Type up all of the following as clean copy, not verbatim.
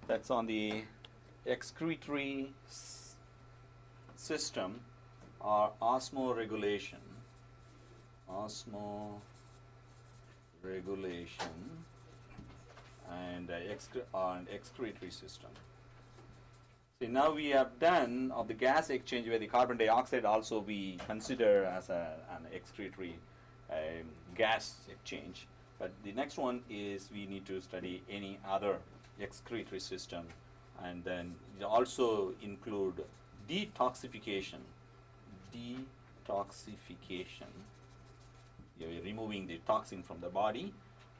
that's on the excretory system or osmoregulation. Osmoregulation and excretory system. See, now we have done of the gas exchange where the carbon dioxide also we consider as an excretory gas exchange. But the next one is we need to study any other excretory system, and then also include detoxification. Detoxification, you're removing the toxin from the body,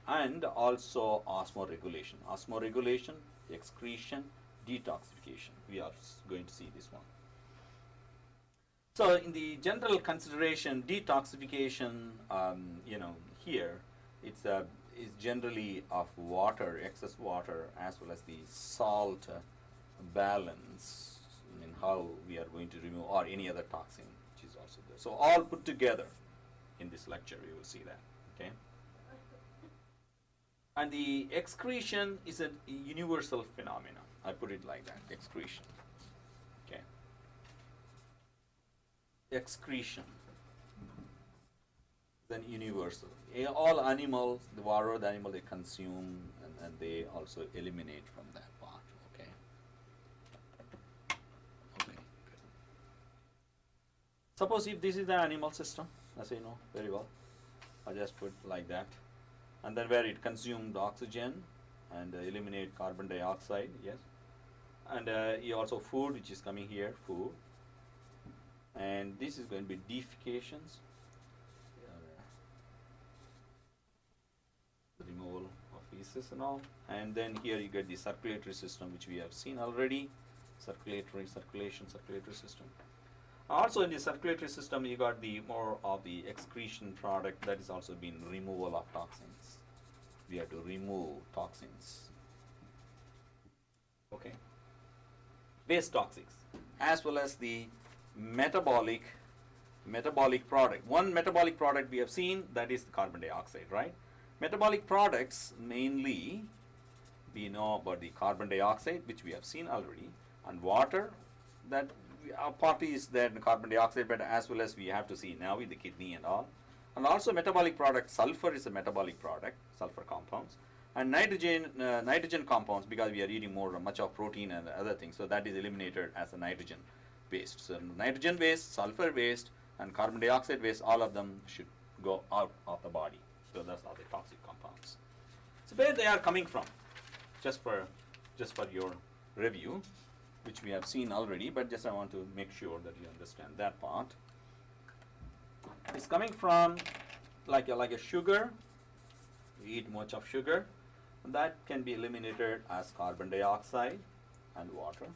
and also osmoregulation. Osmoregulation, excretion, detoxification. We are going to see this one. So in the general consideration, detoxification, here it's is generally of water, excess water, as well as the salt balance. I mean, how we are going to remove, or any other toxin which is also there. So all put together in this lecture, you will see that. Okay. And the excretion is a universal phenomenon. I put it like that, excretion. Okay. Excretion, then universal. All animals, whatever the animal they consume, and they also eliminate from that part. Okay. Okay. Good. Suppose if this is the animal system, as you know very well, I just put like that, and then where it consumed oxygen and eliminate carbon dioxide, yes, and you also food which is coming here, food. And this is going to be defecations, the removal of feces and all. And then here you get the circulatory system, which we have seen already. Circulatory system. Also in the circulatory system, you got the more of the excretion product, that is also been removal of toxins. We have to remove toxins. Okay. Waste toxics, as well as the metabolic product. One metabolic product we have seen, that is the carbon dioxide, right? Metabolic products, mainly we know about the carbon dioxide, which we have seen already, and water, that partly is there in carbon dioxide, but as well as we have to see now with the kidney and all. And also metabolic product, sulfur is a metabolic product, sulfur compounds, and nitrogen compounds, because we are eating much of protein and other things, so that is eliminated as a nitrogen waste. So nitrogen waste, sulfur waste, and carbon dioxide waste, all of them should go out of the body. So that's all the toxic compounds. So where they are coming from, just for your review, which we have seen already, but just I want to make sure that you understand that part. It's coming from like a sugar. We eat much of sugar, and that can be eliminated as carbon dioxide and water.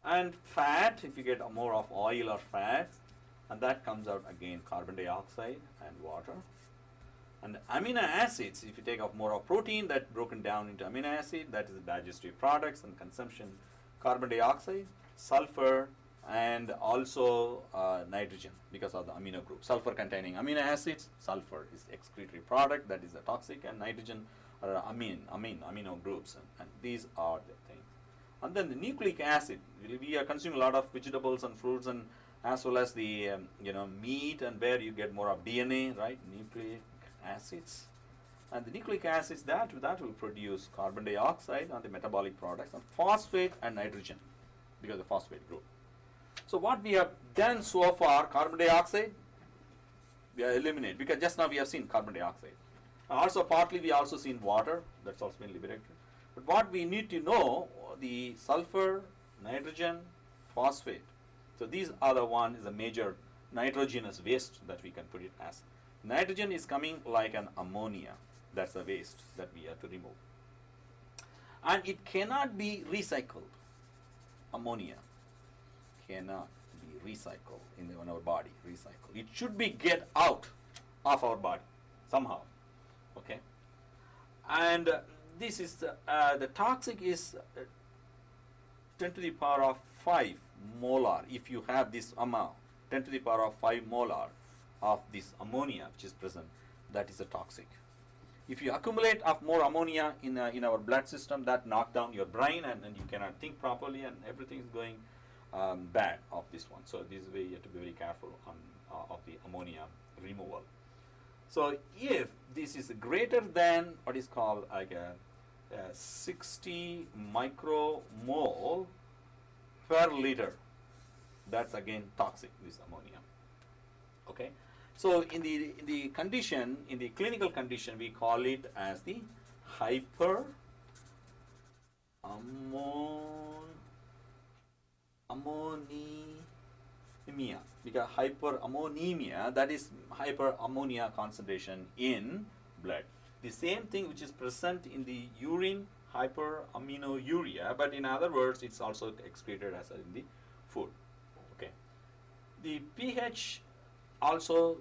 And fat, if you get more of oil or fat, and that comes out again carbon dioxide and water. And amino acids, if you take off more of protein, that broken down into amino acid, that is the digestive products and consumption, carbon dioxide, sulfur, and also nitrogen, because of the amino group. Sulfur containing amino acids, sulfur is excretory product, that is the toxic, and nitrogen are amino groups, and these are the things. And then the nucleic acid, we are consuming a lot of vegetables and fruits, and as well as the meat, and where you get more of DNA, right? Nucleic acids, and the nucleic acids that will produce carbon dioxide on the metabolic products, and phosphate and nitrogen, because of the phosphate group. So what we have done so far, carbon dioxide, we are eliminated, because just now we have seen carbon dioxide. Also partly we also seen water, that's also been liberated. But what we need to know, the sulfur, nitrogen, phosphate. So these are the one is a major nitrogenous waste that we can put it as. Nitrogen is coming like an ammonia. That's the waste that we have to remove. And it cannot be recycled. Ammonia cannot be recycled in our body. Recycled. It should be get out of our body somehow. Okay. And this is the toxic is 10 to the power of 5 molar. If you have this amount, 10 to the power of 5 molar of this ammonia which is present, that is a toxic. If you accumulate of more ammonia in our blood system, that knock down your brain, and you cannot think properly, and everything is going bad of this one. So this way you have to be very careful on of the ammonia removal. So if this is greater than what is called like a 60 micromole per liter, that's again toxic, this ammonia. Okay, so in the condition, in the clinical condition, we call it as the hyperammonemia. Because hyperammonemia, that is hyperammonia concentration in blood. The same thing which is present in the urine, hyperammonouria, but in other words, it's also excreted as in the food. Okay, the pH also,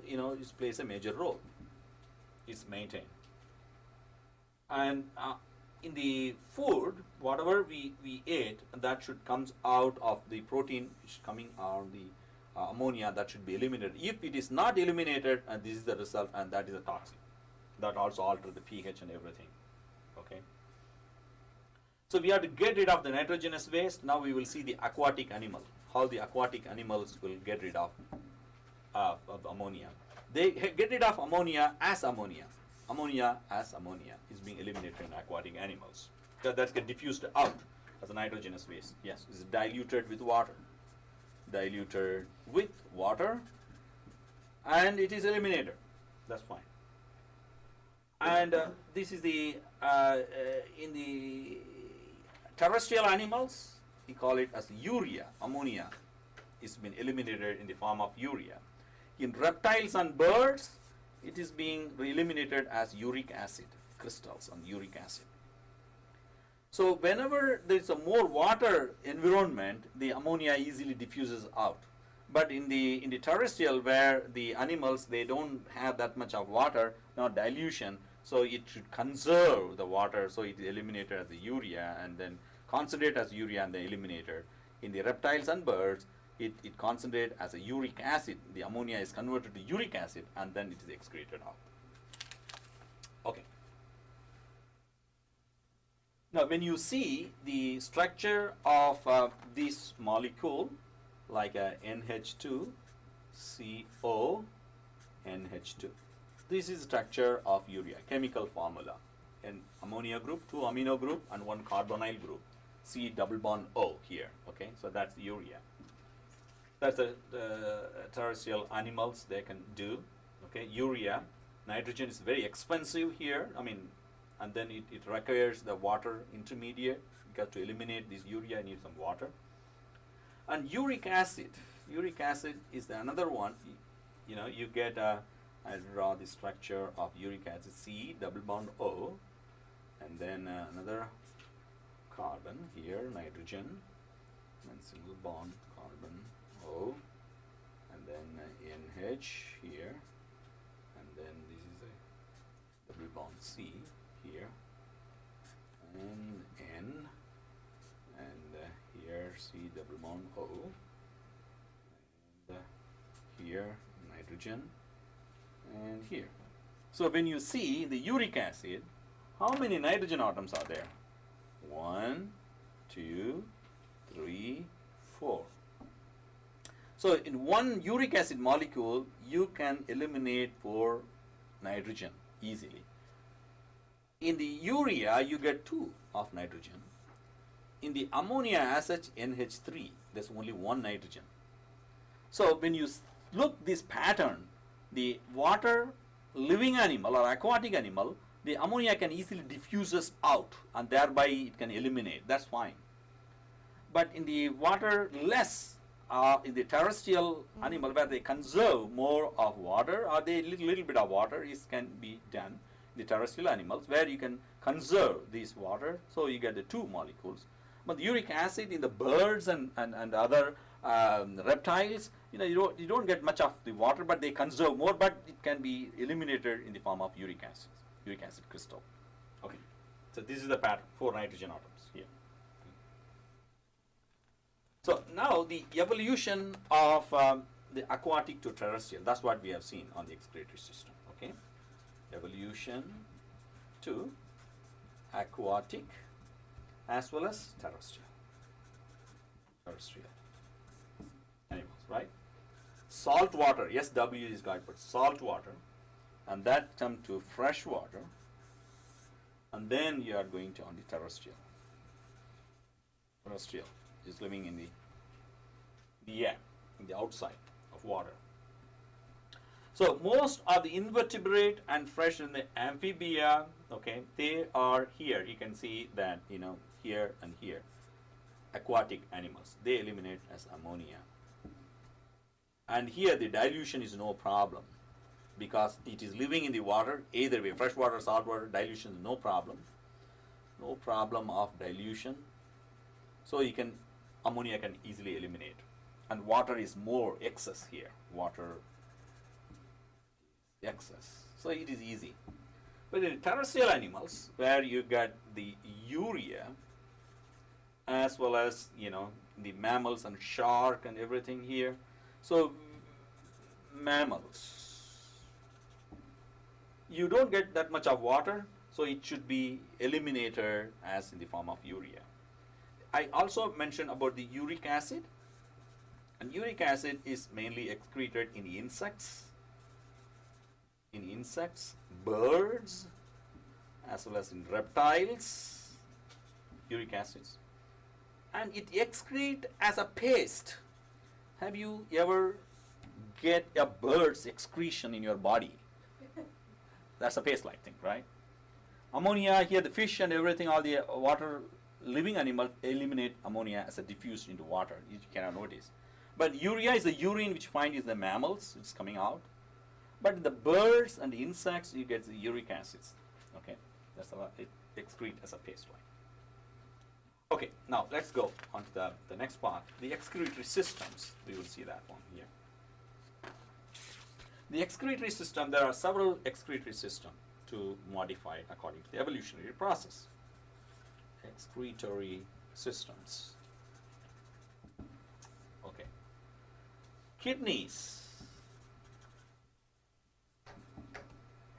plays a major role. It's maintained, and in the food, whatever we ate, that should comes out of the protein which is coming out of the ammonia, that should be eliminated. If it is not eliminated, and this is the result, and that is a toxic. That also alters the pH and everything. Okay. So we have to get rid of the nitrogenous waste. Now we will see the aquatic animal, how the aquatic animals will get rid of ammonia. They get rid of ammonia as ammonia. Ammonia as ammonia is being eliminated in aquatic animals. That's get diffused out as a nitrogenous waste. Yes, it's diluted with water. Diluted with water, and it is eliminated. That's fine. And this is the in the terrestrial animals, we call it as urea. Ammonia is been eliminated in the form of urea. In reptiles and birds, it is being eliminated as uric acid, crystals on uric acid. So whenever there is a more water environment, the ammonia easily diffuses out. But in the terrestrial, where the animals, they don't have that much of water, not dilution, so it should conserve the water, so it is eliminated as the urea and then concentrate as urea and then eliminated. In the reptiles and birds, it concentrates as a uric acid. The ammonia is converted to uric acid and then it is excreted out. Okay. Now when you see the structure of this molecule, like a NH2CO, NH2. This is structure of urea, chemical formula. An ammonia group, 2 amino group, and 1 carbonyl group. C double bond O here. Okay, so that's urea. That's the terrestrial animals they can do. Okay, urea, nitrogen is very expensive here. I mean, and then it requires the water intermediate, because to eliminate this urea, you need some water. And uric acid is another one. You get I draw the structure of uric acid, C double bond O, and then another carbon here, nitrogen, and single bond carbon O, and then NH here, and then this is a double bond C here, and N, and here C double bond O, and here nitrogen, and here. So when you see the uric acid, how many nitrogen atoms are there? 1, 2, 3, 4. So in one uric acid molecule, you can eliminate 4 nitrogen easily. In the urea, you get 2 of nitrogen. In the ammonia as such, NH3, there's only 1 nitrogen. So when you look this pattern, the water living animal or aquatic animal, the ammonia can easily diffuses out and thereby it can eliminate. That's fine. But in the water less, in the terrestrial animal where they conserve more of water, or they little bit of water can be done. The terrestrial animals where you can conserve this water, so you get the 2 molecules. But the uric acid in the birds and other reptiles, you don't get much of the water, but they conserve more, but it can be eliminated in the form of uric acid crystal. Okay, so this is the pattern, 4 nitrogen atoms here. So now the evolution of the aquatic to terrestrial, that's what we have seen on the excretory system. Okay, evolution to aquatic as well as terrestrial animals, right? Salt water, yes, W is got, but salt water, and that come to fresh water, and then you are going to on the terrestrial. Terrestrial is living in the air, in the outside of water. So most of the invertebrate and fresh in the amphibia, okay, they are here. You can see that, you know, here and here. Aquatic animals, they eliminate as ammonia. And here the dilution is no problem because it is living in the water, either way, fresh water, salt water, dilution is no problem. No problem of dilution. So you can, ammonia can easily eliminate. And water is more excess here. Water excess. So it is easy. But in terrestrial animals, where you get the urea, as well as, you know, the mammals and shark and everything here. So mammals, you don't get that much of water, so it should be eliminated as in the form of urea. I also mentioned about the uric acid, and uric acid is mainly excreted in the insects, birds, as well as in reptiles, uric acids, and it excrete as a paste. Have you ever get a bird's excretion in your body? That's a paste-like thing, right? Ammonia here, the fish and everything, all the water living animals eliminate ammonia as a diffused into water. You cannot notice. But urea is the urine which you find is the mammals, it's coming out. But in the birds and the insects, you get the uric acids. Okay, that's a, it excrete as a paste-like. Okay, now let's go on to the next part, the excretory systems. We will see that one here. The excretory system, there are several excretory systems to modify it according to the evolutionary process. Excretory systems. Okay. Kidneys.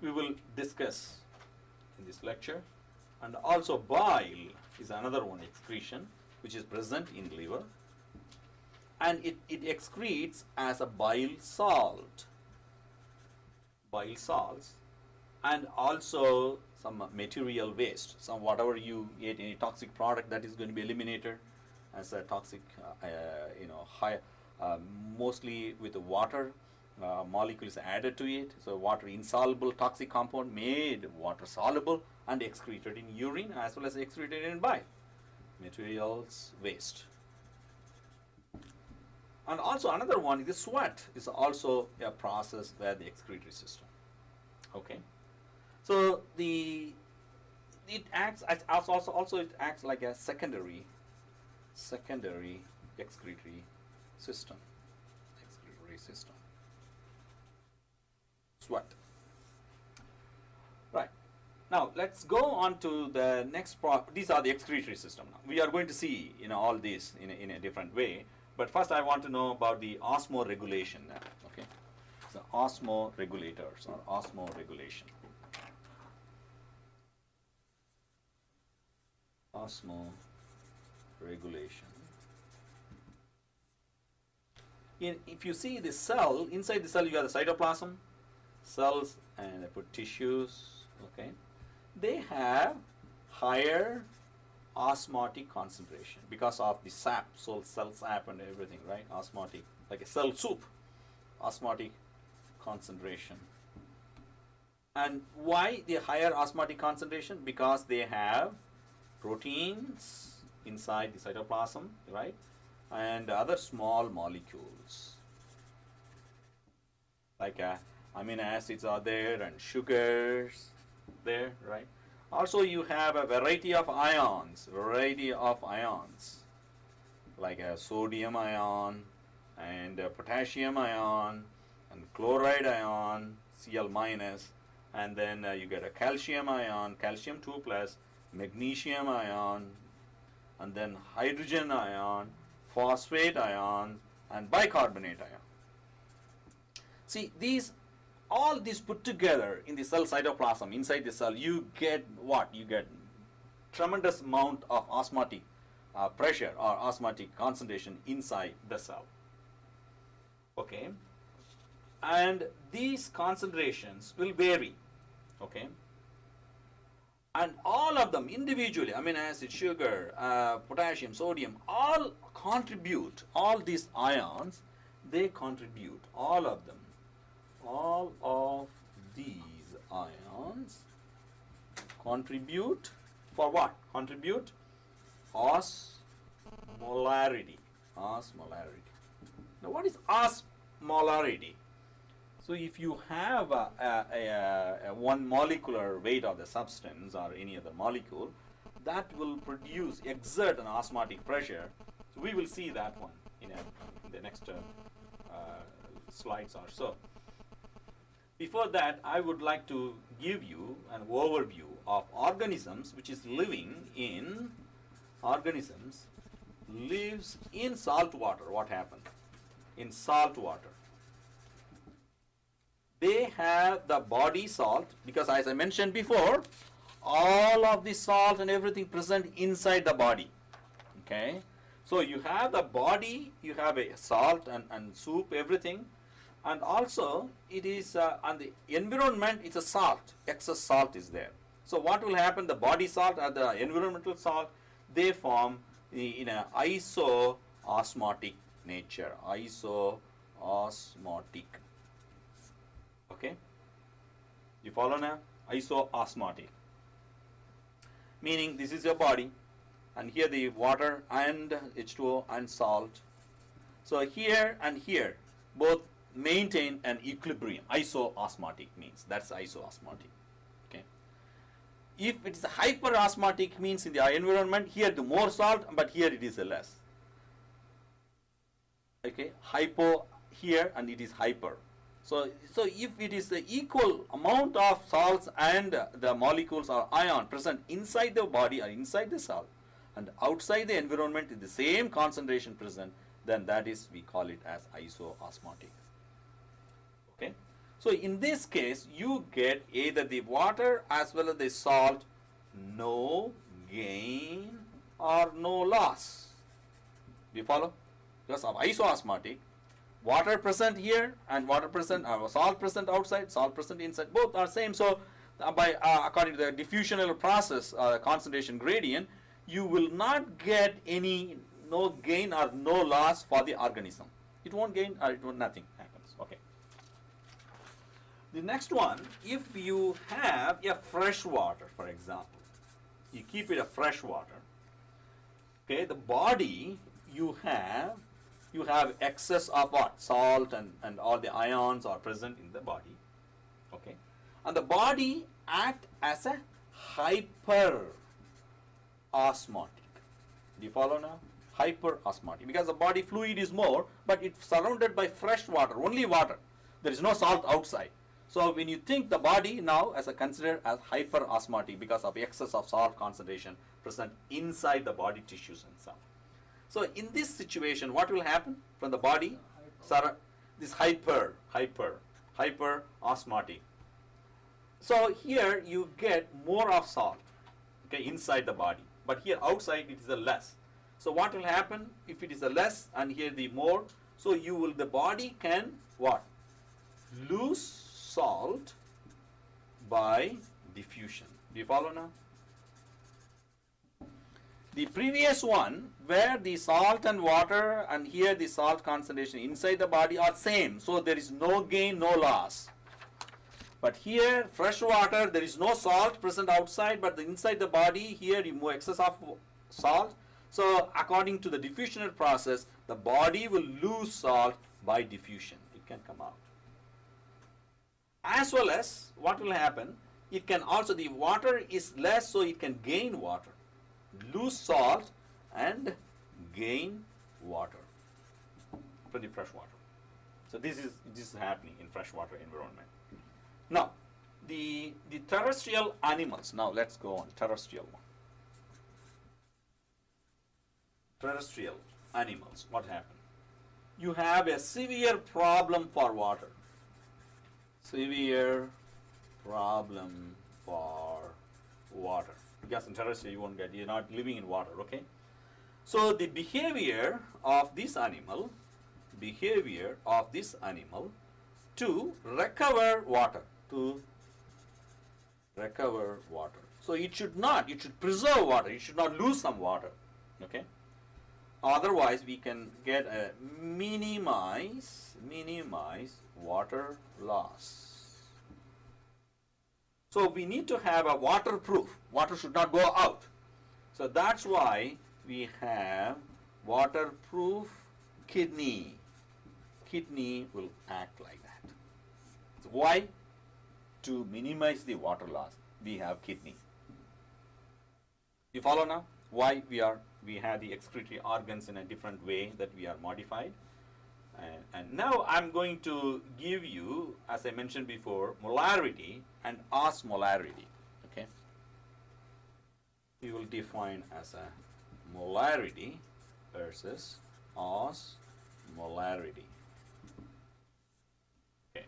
We will discuss in this lecture. And also bile is another one excretion which is present in liver, and it excretes as a bile salts, and also some material waste, some whatever you ate, any toxic product that is going to be eliminated as a toxic, you know, high, mostly with the water. Molecules added to it, so water insoluble toxic compound made water soluble and excreted in urine as well as excreted in bile. Materials waste. And also another one is the sweat is also a process where the excretory system. Okay, so it acts as also it acts like a secondary excretory system. Sweat. Right. Now let's go on to the next part. These are the excretory system. Now we are going to see, you know, all this in a different way. But first, I want to know about the osmoregulation now. Okay. So osmoregulators or osmoregulation. Osmoregulation. If you see the cell, inside the cell you have the cytoplasm, cells, and I put tissues, okay, they have higher osmotic concentration because of the sap, so cell sap and everything, right? Osmotic, like a cell soup, osmotic concentration. And why the higher osmotic concentration? Because they have proteins inside the cytoplasm, right? And other small molecules like amino acids are there and sugars there, right? Also you have a variety of ions like a sodium ion and a potassium ion and chloride ion, Cl minus, and then you get a calcium ion, calcium 2 plus, magnesium ion, and then hydrogen ion, phosphate ion, and bicarbonate ion. See, these all this put together in the cell cytoplasm, inside the cell, you get what? You get tremendous amount of osmotic pressure or osmotic concentration inside the cell. Okay, and these concentrations will vary. Okay, and all of them individually, amino acid, sugar, potassium, sodium, all contribute, all these ions, they contribute, all of them, all of these ions contribute for what? Contribute osmolarity. Osmolarity. Now what is osmolarity? So if you have a one molecular weight of the substance or any other molecule, that will exert an osmotic pressure. So we will see that one in the next slides or so. Before that, I would like to give you an overview of organisms which is living in lives in salt water. What happens in salt water? They have the body salt, because as I mentioned before, all of the salt and everything present inside the body. Okay, so you have the body, you have a salt and soup, everything, and also it is on the environment, it's a salt, excess salt is there. So what will happen? The body salt and the environmental salt, they form in an isoosmotic nature. Isoosmotic. Okay, you follow now? Isoosmotic, meaning this is your body, and here the water and H2O and salt. So here and here both maintain an equilibrium. Isoosmotic means that's isoosmotic. Okay, if it is hyperosmotic, means in the environment here the more salt, but here it is a less. Okay, hypo here and it is hyper. So if it is the equal amount of salts and the molecules or ion present inside the body or inside the cell, and outside the environment is the same concentration present, then that is, we call it as isoosmotic. Okay, so in this case you get either the water as well as the salt, no gain or no loss. Do you follow? Because of isoosmotic, water present here and water present, salt present outside, salt present inside, both are same. So according to the diffusional process, concentration gradient, you will not get no gain or no loss for the organism. It won't gain or it won't, nothing happens. Okay. The next one, if you have a fresh water, for example, you keep it a fresh water. Okay, the body you have excess of what? Salt and all the ions are present in the body. Okay, and the body act as a hyperosmotic. Do you follow now? Hyperosmotic, because the body fluid is more, but it's surrounded by fresh water, only water. There is no salt outside. So when you think the body now as considered as hyperosmotic because of excess of salt concentration present inside the body tissues and stuff. So in this situation, what will happen from the body? This hyperosmotic. So here you get more of salt, okay, inside the body, but here outside it is a less. So what will happen if it is a less and here the more? So the body can what? Lose salt by diffusion. Do you follow now? The previous one, where the salt and water and here the salt concentration inside the body are same, so there is no gain, no loss. But here, fresh water, there is no salt present outside, but inside the body, here you more excess of salt. So according to the diffusional process, the body will lose salt by diffusion. It can come out. As well as what will happen, it can also, the water is less, so it can gain water. Lose salt and gain water from the fresh water. So this is happening in freshwater environment. Now, the terrestrial animals. Now let's go on terrestrial one. Terrestrial animals. What happened? You have a severe problem for water. severe problem for water. Gas and terrestrial you won't get, you're not living in water, okay? So the behavior of this animal to recover water, So it should preserve water, it should not lose some water, okay? Otherwise we can get a minimize water loss. So we need to have a waterproof. Water should not go out. So that's why we have waterproof kidney. Kidney will act like that. So why? To minimize the water loss, we have kidney. You follow now? Why we have the excretory organs in a different way that we are modified. And now I'm going to give you, as I mentioned before, molarity and osmolarity. Okay? We will define as a molarity versus osmolarity. Okay.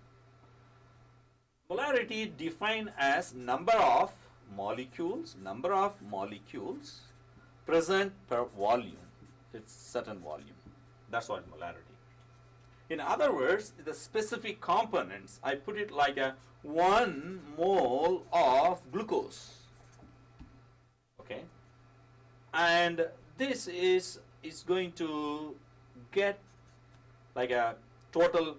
Molarity defined as number of molecules present per volume. It's certain volume. That's what molarity. In other words, the specific components, I put it like a 1 mole of glucose. Okay? And this is going to get like a total,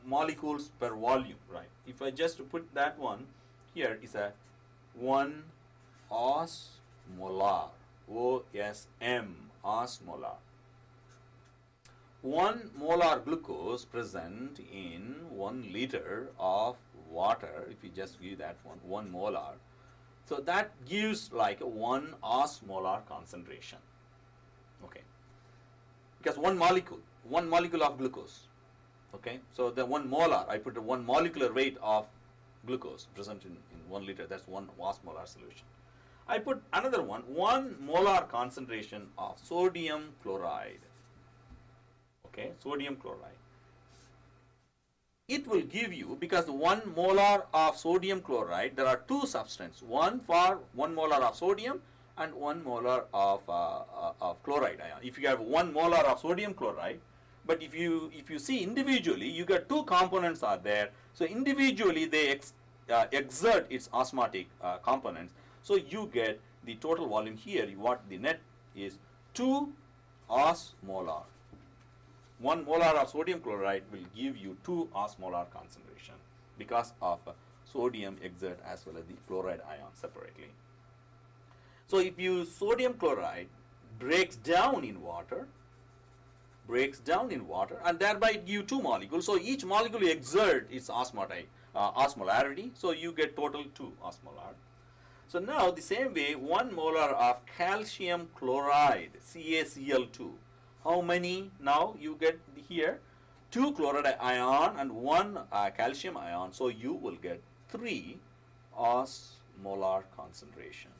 molecules per volume, right? If I just put that one here is a 1 osmolar, OSM, osmolar. 1 molar glucose present in 1 liter of water, if you just give that 1 molar, so that gives like a 1 osmolar concentration. Okay, because 1 molecule of glucose. Okay, so the 1 molar, I put a 1 molecular weight of glucose present in 1 liter, that's 1 osmolar solution. I put another 1 molar concentration of sodium chloride. Okay, sodium chloride. It will give you, because 1 molar of sodium chloride, there are 2 substances, one for 1 molar of sodium and 1 molar of chloride ion. If you have 1 molar of sodium chloride, but if you see individually, you get 2 components are there. So individually they exert its osmotic components. So you get the total volume here. What the net is 2 osmolar. 1 molar of sodium chloride will give you 2 osmolar concentration because of sodium exert as well as the chloride ion separately. So if sodium chloride breaks down in water and thereby give 2 molecules. So each molecule exert its osmolarity. So you get total 2 osmolar. So now the same way 1 molar of calcium chloride, CaCl2. How many now you get here? 2 chloride ion and 1 calcium ion. So you will get 3 osmolar concentration,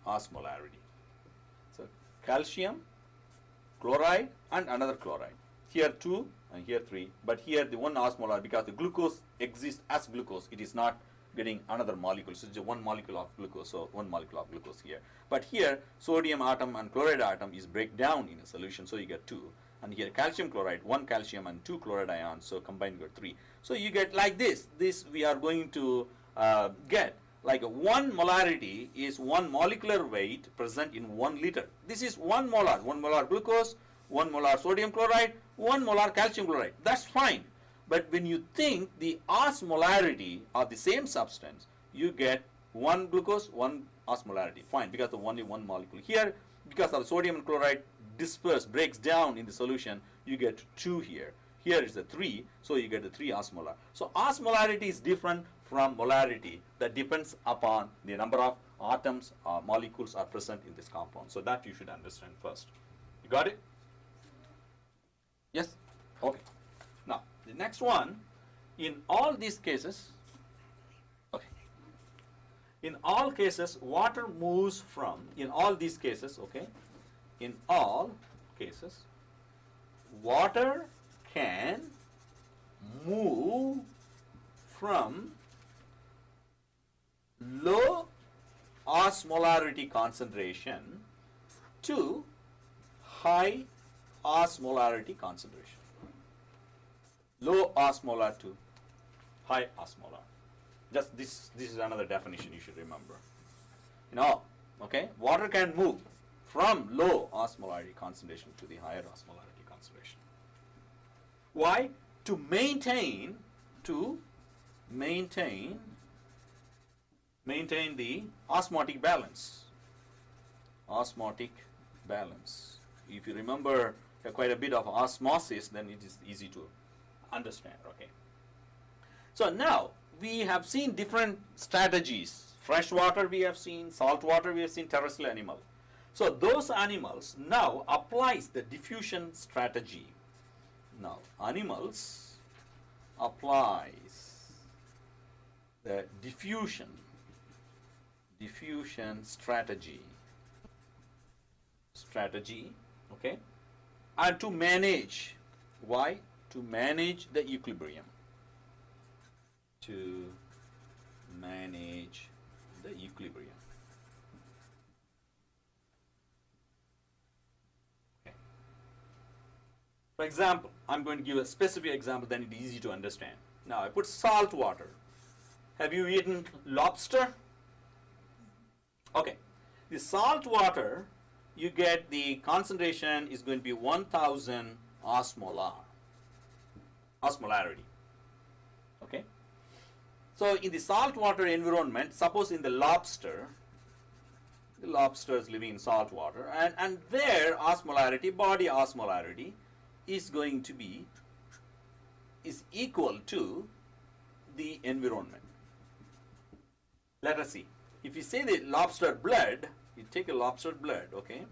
osmolarity. So calcium, chloride and another chloride. Here 2 and here 3. But here the 1 osmolar, because the glucose exists as glucose. It is not getting another molecule. So it's just 1 molecule of glucose. So 1 molecule of glucose here. But here sodium atom and chloride atom is break down in a solution. So you get 2. And here calcium chloride, 1 calcium and 2 chloride ions. So combined you get 3. So you get like this. This we are going to get. Like 1 molarity is 1 molecular weight present in 1 liter. This is 1 molar. 1 molar glucose, 1 molar sodium chloride, 1 molar calcium chloride. That's fine. But when you think the osmolarity of the same substance, you get 1 glucose, 1 osmolarity. Fine, because of only 1 molecule. Here, because of sodium and chloride breaks down in the solution, you get 2 here. Here is the 3, so you get the 3 osmolar. So osmolarity is different from molarity. That depends upon the number of atoms or molecules are present in this compound. So that you should understand first. You got it? Yes? Okay. Now, the next one, in all these cases, okay, in all cases, water moves from, in all these cases, okay, in all cases, water can move from low osmolarity concentration to high osmolarity concentration. Low osmolar to high osmolar. Just this is another definition you should remember. Okay, water can move from low osmolarity concentration to the higher osmolarity concentration. Why? To maintain the osmotic balance. Osmotic balance. If you remember quite a bit of osmosis, then it is easy to understand. Okay. So now we have seen different strategies. Fresh water we have seen, salt water we have seen, terrestrial animal. So those animals now applies the diffusion strategy. Now animals applies the diffusion strategy, okay, and to manage. Why? To manage the equilibrium. To manage the equilibrium. Okay. For example, I'm going to give a specific example, then it's easy to understand. Now I put salt water. Have you eaten lobster? Okay. The salt water, you get the concentration is going to be 1000 osmolarity. Okay. So in the saltwater environment, suppose in the lobster is living in salt water, and their osmolarity, body osmolarity, is going to be equal to the environment. Let us see. If you say the lobster blood, you take a lobster blood, okay?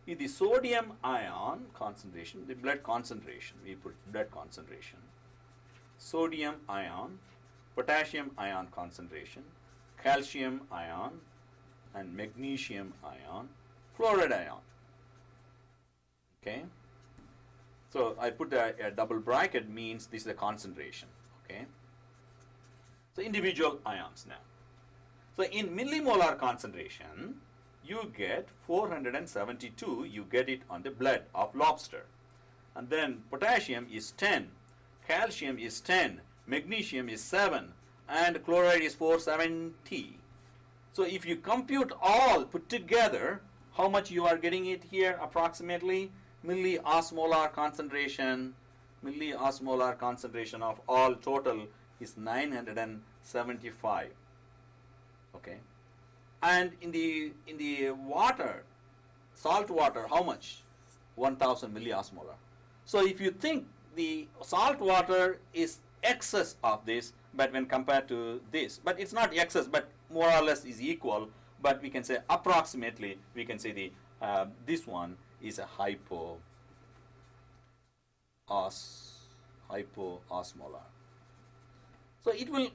With the sodium ion concentration, the blood concentration, we put blood concentration, sodium ion, potassium ion concentration, calcium ion, and magnesium ion, fluoride ion. Okay? So I put a double bracket, means this is the concentration. Okay? So individual ions now. So in millimolar concentration, you get 472, you get it on the blood of lobster. And then potassium is 10, calcium is 10, magnesium is 7, and chloride is 470. So if you compute all put together, how much you are getting it here approximately? Milliosmolar concentration of all total is 975. Okay. And in the water, salt water, how much? 1000 milliosmolar. So if you think the salt water is excess of this, but when compared to this, but it's not excess, but more or less is equal, but we can say approximately, we can say the this one is a hypoosmolar. So it will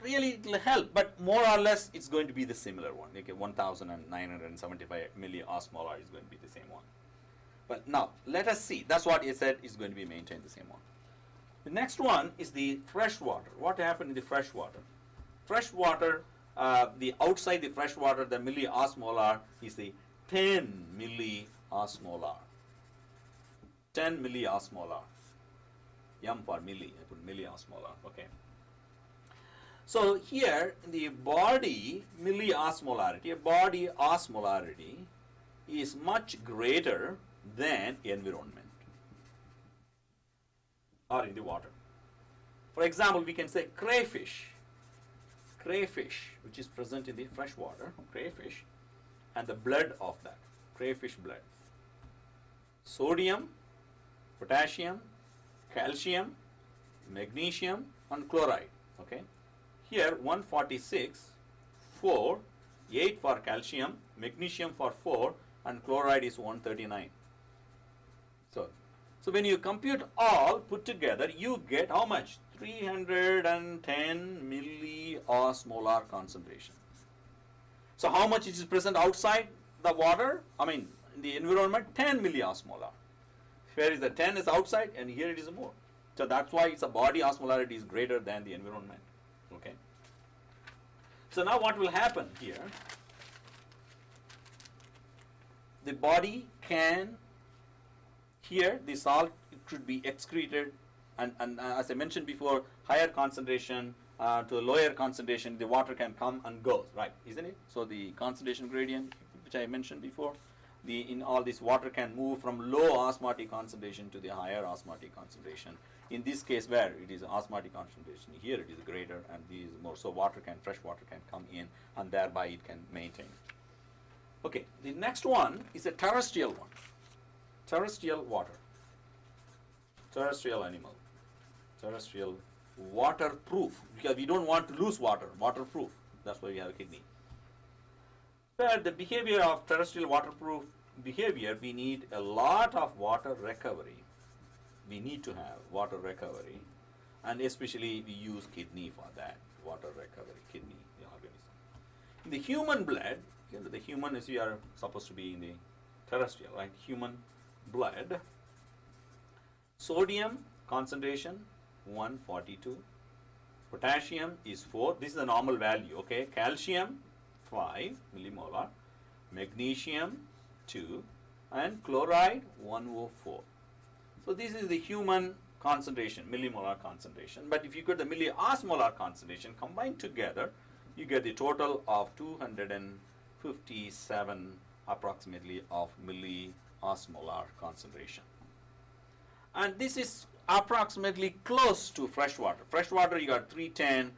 help, but more or less it's going to be the similar one. Okay, 1975 milliosmolar is going to be the same one. But now let us see. That's what it said is going to be maintained the same one. The next one is the fresh water. What happened in the fresh water? Fresh water, the outside the fresh water, the milliosmolar is the 10 milliosmolar. 10 milliosmolar. M for milli, I put milliosmolar. Okay. So here in the body milliosmolarity, body osmolarity is much greater than environment or in the water. For example, we can say crayfish, which is present in the fresh water, crayfish, and the blood of that, crayfish blood. Sodium, potassium, calcium, magnesium, and chloride. Okay. Here 146, 4, 8 for calcium, magnesium for 4, and chloride is 139. So when you compute all put together, you get how much? 310 milliosmolar concentration. So how much is present outside the water? I mean, in the environment, 10 milliosmolar. Here is the 10 is outside, and here it is more. So that's why it's a body osmolarity is greater than the environment. Okay. So now what will happen here? The body can, here the salt should be excreted, and as I mentioned before, higher concentration to lower concentration, the water can come and go, right? Isn't it? So the concentration gradient, which I mentioned before, in all this water can move from low osmotic concentration to the higher osmotic concentration. In this case, where it is osmotic concentration, here it is greater, and this is more. So fresh water can come in, and thereby it can maintain. Okay, the next one is a terrestrial one. Terrestrial water. Terrestrial animal. Terrestrial waterproof, because we don't want to lose water. Waterproof. That's why we have a kidney. But the behavior of terrestrial waterproof behavior, we need a lot of water recovery. We need to have water recovery, and especially we use kidney for that. Water recovery, kidney, the organism. In the human blood, the human is, we are supposed to be in the terrestrial, right? Human blood. Sodium concentration 142. Potassium is 4. This is the normal value. Okay. Calcium 5 millimolar. Magnesium 2. And chloride 104. So this is the human concentration, millimolar concentration. But if you get the milliosmolar concentration combined together, you get the total of 257 approximately of milliosmolar concentration. And this is approximately close to freshwater. Freshwater you got 310,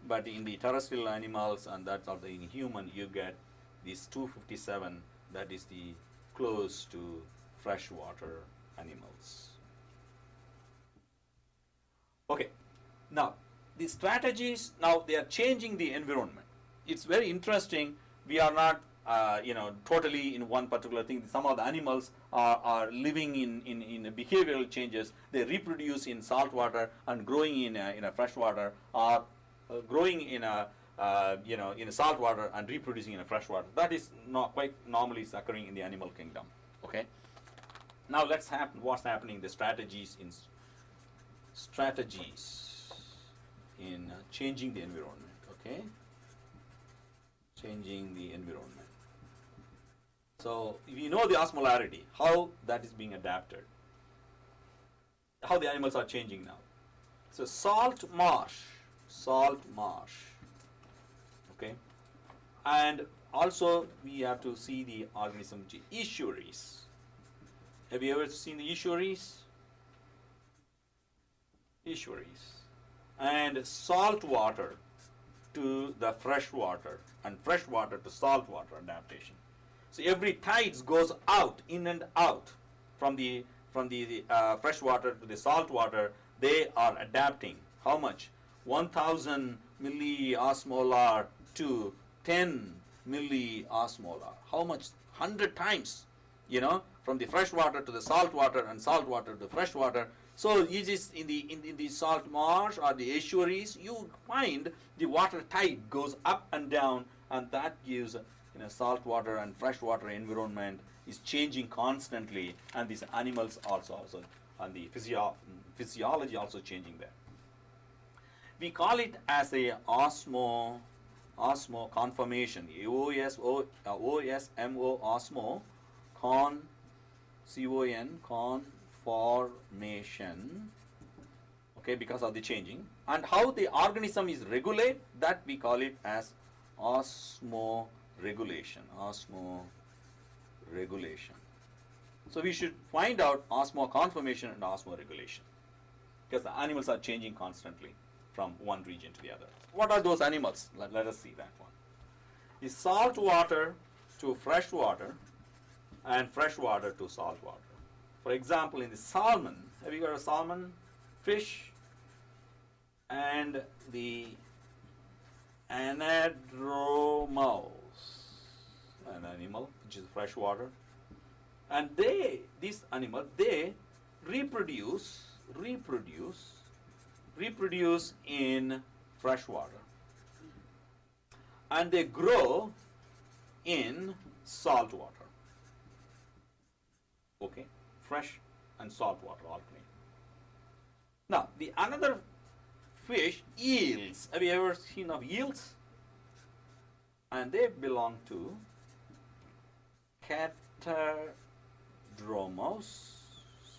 but in the terrestrial animals, and that's also in human, you get this 257, that is the close to freshwater animals. Okay, now the strategies, now they are changing the environment. It's very interesting. We are not totally in one particular thing. Some of the animals are living in behavioral changes. They reproduce in salt water and growing in a fresh water, or growing in a salt water and reproducing in a fresh water. That is not quite normally is occurring in the animal kingdom. Okay. Now let's happen. What's happening? The strategies in changing the environment. Okay. Changing the environment. So we know the osmolarity, how that is being adapted, how the animals are changing now. So salt marsh, okay, and also we have to see the organism estuaries. Have you ever seen the estuaries? Estuaries, and salt water to the fresh water, and fresh water to salt water adaptation. So every tides goes out, in and out from the fresh water to the salt water. They are adapting. How much? 1,000 milliosmolar to 10 milliosmolar. How much? 100 times. From the fresh water to the salt water, and salt water to fresh water. So it is in the salt marsh or the estuaries, you find the water tide goes up and down, and that gives salt water and freshwater environment is changing constantly, and these animals also and the physiology also changing there. We call it as a osmo conformation. OSMO osmo conformation. Okay, because of the changing, and how the organism is regulate, that we call it as osmoregulation. So we should find out osmoconformation and osmoregulation, because the animals are changing constantly from one region to the other. What are those animals? Let us see that one. Is salt water to fresh water, and fresh water to salt water. For example, in the salmon, have you got a salmon fish? And the anadromous, an animal which is fresh water, and this animal, they reproduce in fresh water, and they grow in salt water. Okay, fresh and salt water alternate. Now the another fish, eels. Have you ever seen of eels? And they belong to Catadromous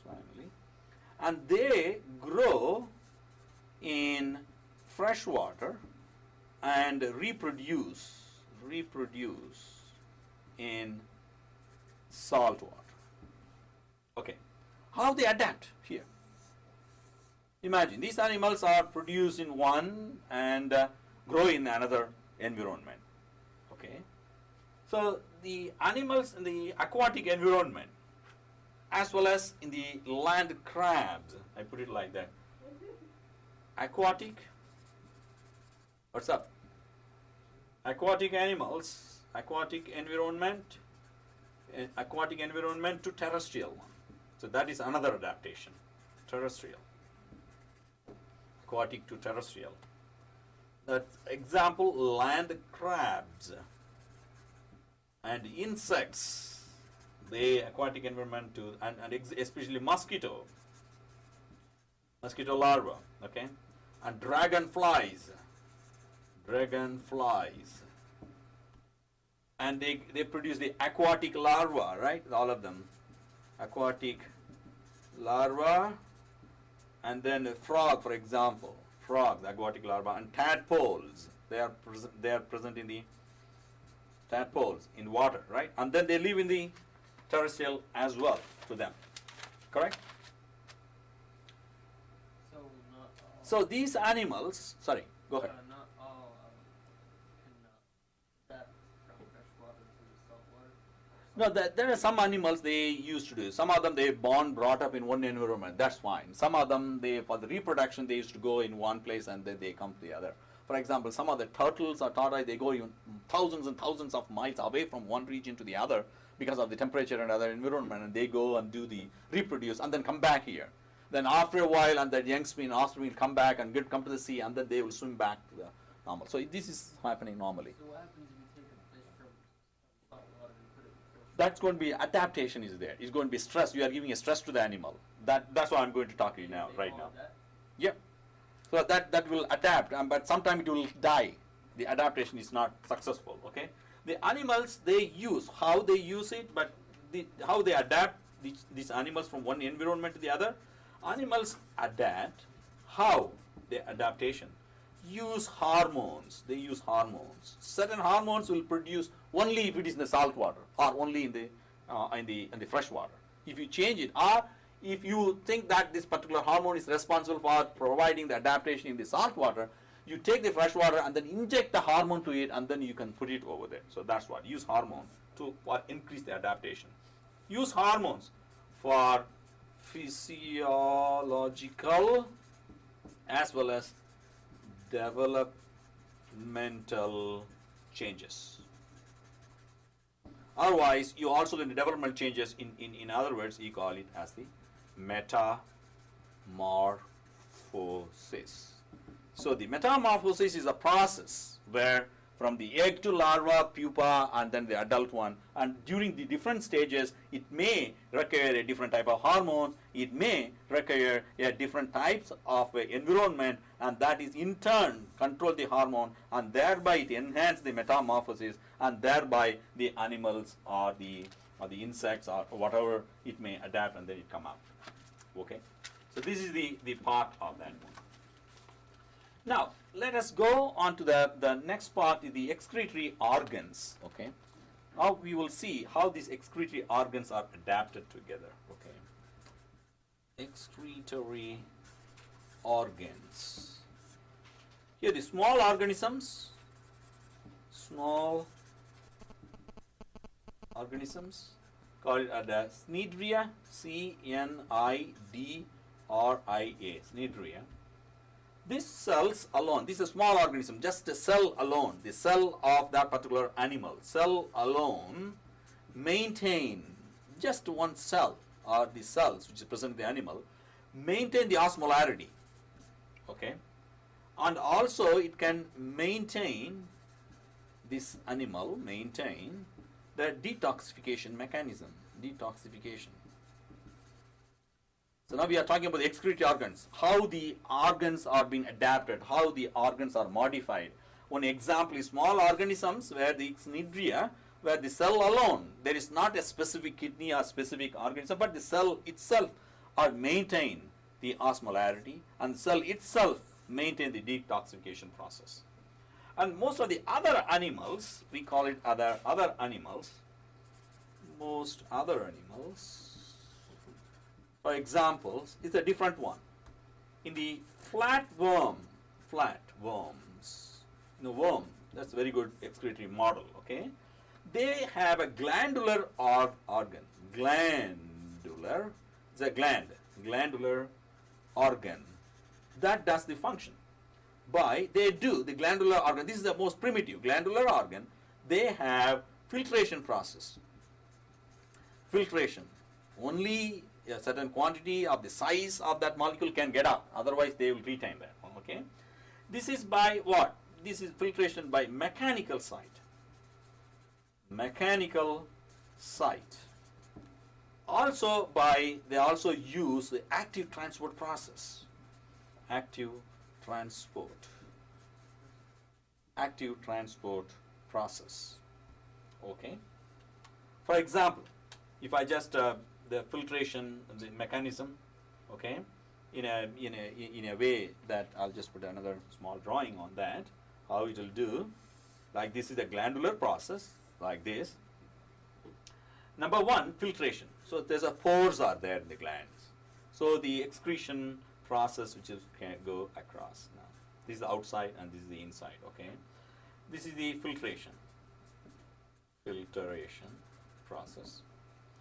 family, and they grow in fresh water and reproduce in salt water. Okay, how they adapt here? Imagine these animals are produced in one and grow in another environment. Okay, so the animals in the aquatic environment as well as in the land crabs, I put it like that. Aquatic, what's up? Aquatic animals, aquatic environment to terrestrial one. So that is another adaptation, terrestrial. Aquatic to terrestrial. That's example, land crabs and insects. They aquatic environment to and especially mosquito larva, okay, and dragonflies, and they produce the aquatic larva, right? All of them, aquatic larva, and then a frog, for example, frogs, aquatic larva, and tadpoles. They are present in the tadpoles in water, right? And then they live in the terrestrial as well to them, correct? So not all. So these animals, sorry, go ahead. Not all can adapt from freshwater to saltwater. No, there are some animals they used to do. Some of them they brought up in one environment. That's fine. Some of them they for the reproduction they used to go in one place and then they come to the other. For example, some of the turtles or tortoise they go even thousands and thousands of miles away from one region to the other because of the temperature and other environment, and they go and do the reproduce and then come back here. Then after a while, and that young offspring will come back and come to the sea, and then they will swim back to the normal. So this is happening normally. So what happens if you take a fish from saltwater and put it in fresh? That's going to be adaptation is there. It's going to be stress. You are giving a stress to the animal. That's what I'm going to talk to you now, right now. Yeah. So that will adapt, but sometimes it will die. The adaptation is not successful. Okay. The animals they use how they use it, but how they adapt these animals from one environment to the other. Animals adapt how their adaptation use hormones. They use hormones. Certain hormones will produce only if it is in the salt water or only in the fresh water. If you change it, or if you think that this particular hormone is responsible for providing the adaptation in the salt water, you take the fresh water and then inject the hormone to it, and then you can put it over there. So that's what, use hormone for increase the adaptation. Use hormones for physiological as well as developmental changes. Otherwise, you also get the developmental changes in other words, you call it as the metamorphosis. So the metamorphosis is a process where from the egg to larva, pupa, and then the adult one, and during the different stages, it may require a different type of hormone, it may require a different types of environment, and that is in turn control the hormone, and thereby it enhance the metamorphosis, and thereby the animals or the insects or whatever it may adapt, and then it come out. Okay, so this is the part of that one. Now, let us go on to the next part, the excretory organs. Okay, now we will see how these excretory organs are adapted together. Okay, excretory organs. Here the small organisms, called the Cnidria, Cnidria, Cnidria. These cells alone, this is a small organism, just a cell alone, the cell of that particular animal, cell alone maintain, just one cell or the cells which is present in the animal, maintain the osmolarity, okay, and also it can maintain, this animal maintain the detoxification mechanism, So now we are talking about the excretory organs, how the organs are being adapted, how the organs are modified. One example is small organisms where the Cnidria, where the cell alone, there is not a specific kidney or specific organism, but the cell itself are maintain the osmolarity, and the cell itself maintain the detoxification process. And most of the other animals, we call it other animals, most other animals, for examples, is a different one. In the flatworms, worm, that's a very good excretory model, okay? They have a glandular organ, it's a glandular organ that does the function. The glandular organ, this is the most primitive glandular organ, they have filtration process. Filtration, only a certain quantity of the size of that molecule can get out, otherwise they will retain that, okay? This is by what? This is filtration by mechanical site. Also they also use the active transport process. Active transport process. Okay. For example, if I just the filtration, the mechanism, okay, in a way that I'll just put another small drawing on that, how it will do. Like this is a glandular process, like this. Number one, filtration. So there's a pores are there in the glands. So the excretion process which can go across. Now this is the outside and this is the inside. Okay, this is the filtration process.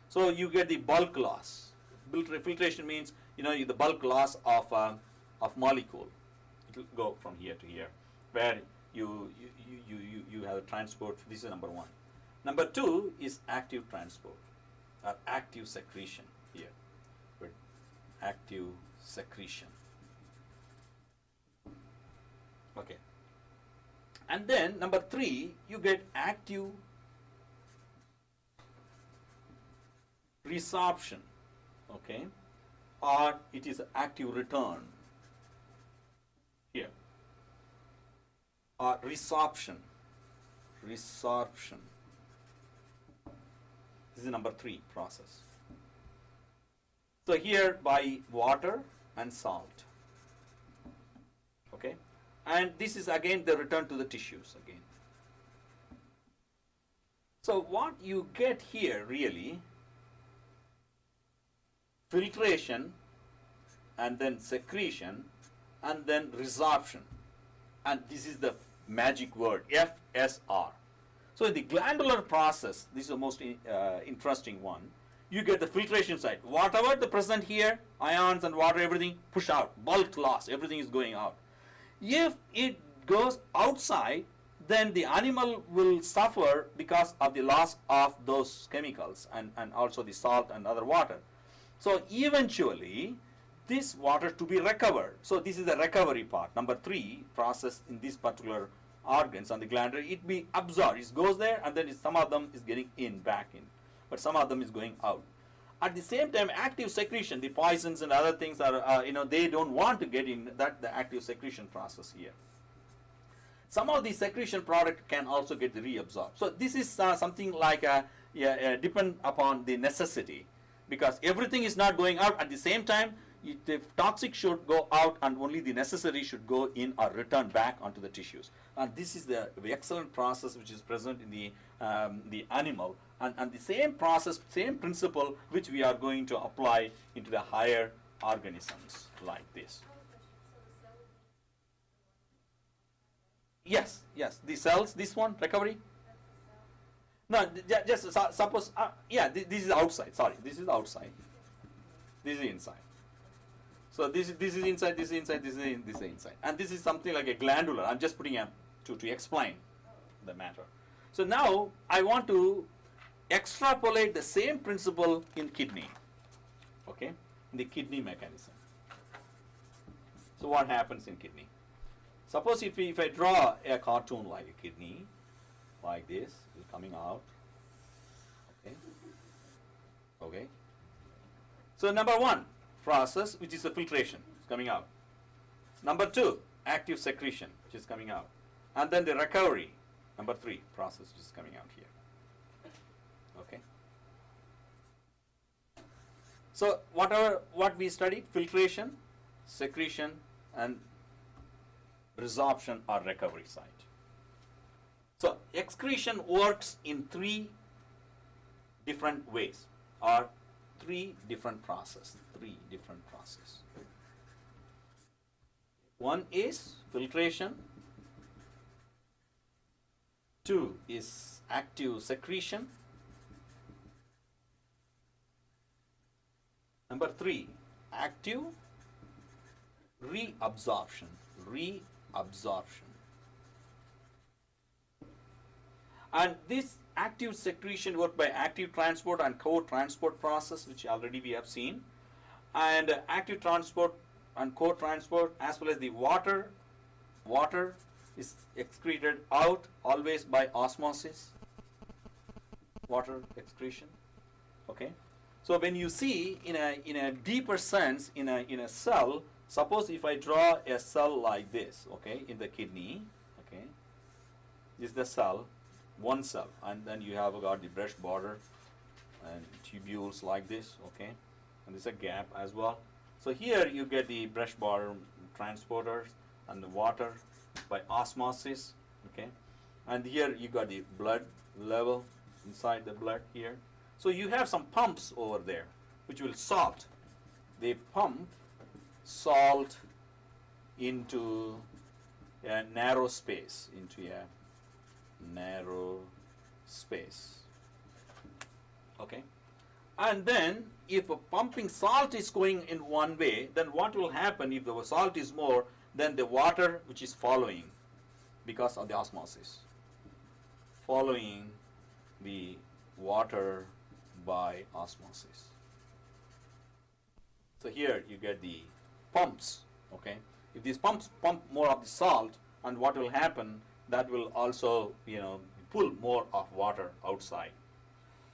So you get the bulk loss. Filtration means the bulk loss of molecule. It will go from here to here, where you have a transport. This is number one. Number two is active transport or active secretion here. But active secretion. Okay. And then number three, you get active resorption. Okay. Or it is active return here. Or resorption. This is number three process. So here by water and salt. Okay. And this is again the return to the tissues again. So what you get here really, filtration and then secretion and then resorption. And this is the magic word, FSR. So in the glandular process, this is the most interesting one. You get the filtration side. Whatever the present here, ions and water, everything push out, bulk loss, everything is going out. If it goes outside, then the animal will suffer because of the loss of those chemicals and also the salt and other water. So eventually, this water to be recovered. So this is the recovery part. Number three process in these particular organs on the glandular, it be absorbed. It goes there and then some of them is getting back in. But some of them is going out. At the same time, active secretion, the poisons and other things are, they don't want to get in that the active secretion process here. Some of the secretion product can also get reabsorbed. So this is something like depend upon the necessity, because everything is not going out at the same time. The toxic should go out and only the necessary should go in or return back onto the tissues. And this is the excellent process which is present in the animal. And the same process, same principle which we are going to apply into the higher organisms like this. Yes, the cells, this one, recovery. No, just suppose, this is outside, sorry, this is outside. This is inside. So this is inside, this is inside, this is inside. And this is something like a glandular. I'm just putting to explain the matter. So now I want to extrapolate the same principle in kidney. Okay? In the kidney mechanism. So what happens in kidney? Suppose if I draw a cartoon like a kidney, like this, is coming out. Okay? Okay? So number one, process, which is the filtration, is coming out. Number 2, active secretion, which is coming out. And then the recovery, number 3, process, which is coming out here. Okay. So what we studied, filtration, secretion, and resorption or recovery side. So excretion works in 3 different ways, or 3 different processes. 3 different processes. One is filtration. 2 is active secretion. Number 3, active reabsorption. Reabsorption. And this active secretion work by active transport and co-transport process, which already we have seen. And active transport and co-transport, as well as the water is excreted out always by osmosis. Water excretion. Okay. So when you see in a deeper sense in a cell, suppose if I draw a cell like this, okay, in the kidney, okay, this is the cell, one cell, and then you have got the brush border and tubules like this, okay, and there's a gap as well. So here you get the brush border transporters and the water by osmosis, okay, and here you got the blood level inside the blood here. So you have some pumps over there which will salt. They pump salt into a narrow space, okay. And then if a pumping salt is going in one way, then what will happen if the salt is more than the water which is following because of the osmosis, following the water by osmosis. So here you get the pumps, okay. If these pumps pump more of the salt, and what will happen, that will also, pull more of water outside.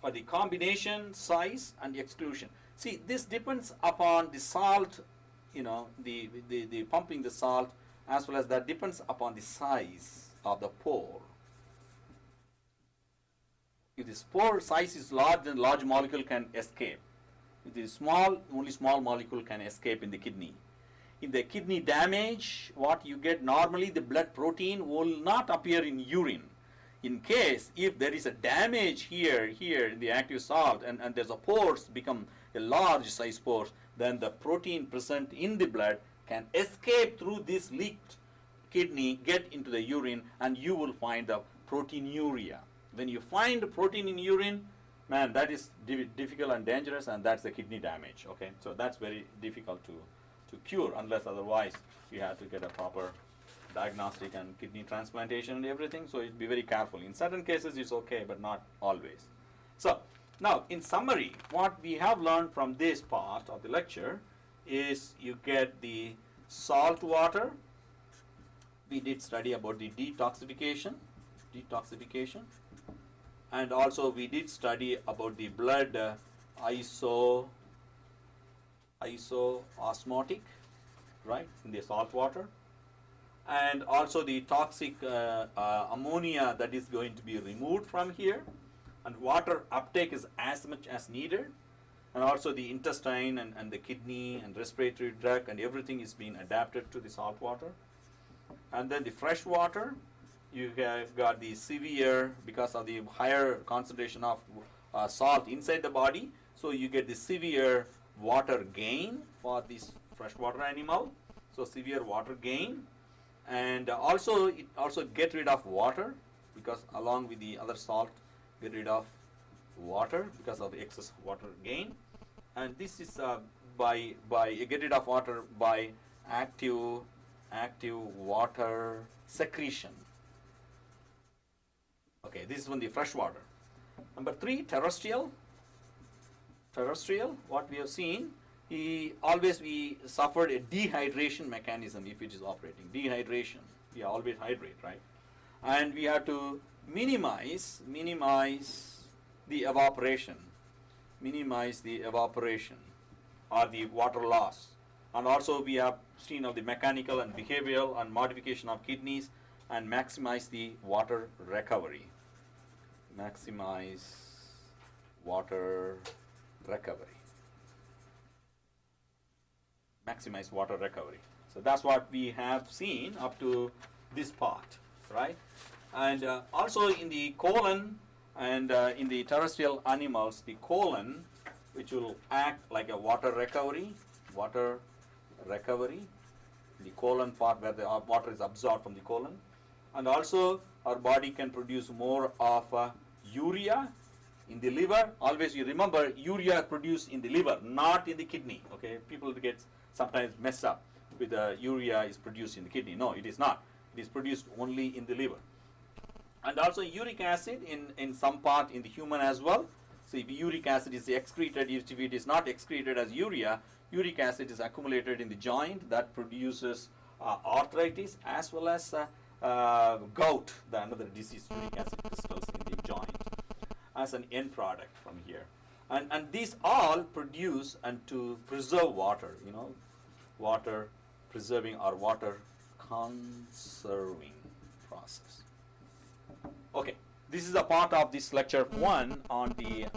Or the combination, size, and the exclusion. See, this depends upon the salt, the pumping the salt, as well as that depends upon the size of the pore. If the pore size is large, then large molecule can escape. If it is small, only small molecule can escape in the kidney. In the kidney damage, what you get normally, the blood protein will not appear in urine. In case if there is a damage here in the active salt, and there's a pores become a large size pores, then the protein present in the blood can escape through this leaked kidney, get into the urine, and you will find the proteinuria. When you find protein in urine, man, that is difficult and dangerous, and that's the kidney damage. Okay, so that's very difficult to cure, unless otherwise you have to get a proper diagnostic and kidney transplantation and everything. So be very careful. In certain cases it's okay, but not always. So now, in summary, what we have learned from this part of the lecture is you get the salt water. We did study about the detoxification, and also we did study about the blood isosmotic, right, in the salt water, and also the toxic ammonia that is going to be removed from here, and water uptake is as much as needed, and also the intestine and the kidney and respiratory tract and everything is being adapted to the salt water. And then the fresh water, you have got the severe, because of the higher concentration of salt inside the body, so you get the severe water gain for this freshwater animal, so severe water gain. And also it also get rid of water, because along with the other salt get rid of water because of the excess water gain. And this is by get rid of water by active water secretion. Okay, this is from the fresh water. Number 3, terrestrial. What we have seen, we suffered a dehydration mechanism if it is operating. Dehydration, we always hydrate, right? And we have to minimize the evaporation. or the water loss. And also we have seen of the mechanical and behavioral and modification of kidneys and maximize the water recovery. Maximize water recovery. Maximize water recovery. So that's what we have seen up to this part, right? And also in the colon and in the terrestrial animals, the colon, which will act like a water recovery, the colon part where the water is absorbed from the colon. And also our body can produce more of urea in the liver. Always you remember urea produced in the liver, not in the kidney. Okay, people get sometimes messed up with urea is produced in the kidney. No, it is not. It is produced only in the liver. And also uric acid in some part in the human as well. So if uric acid is excreted, if it is not excreted as urea, uric acid is accumulated in the joint that produces arthritis as well as gout, the another disease, uric acid crystals in the joint as an end product from here. And these all produce and to preserve water, water preserving or water conserving process. Okay, this is a part of this lecture 1 on the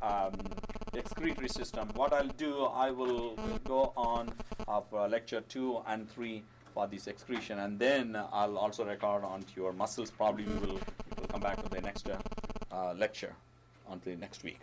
excretory system. What I'll do, I will go on of lecture 2 and 3 for this excretion, and then I'll also record onto your muscles. Probably we will come back to the next lecture on the next week.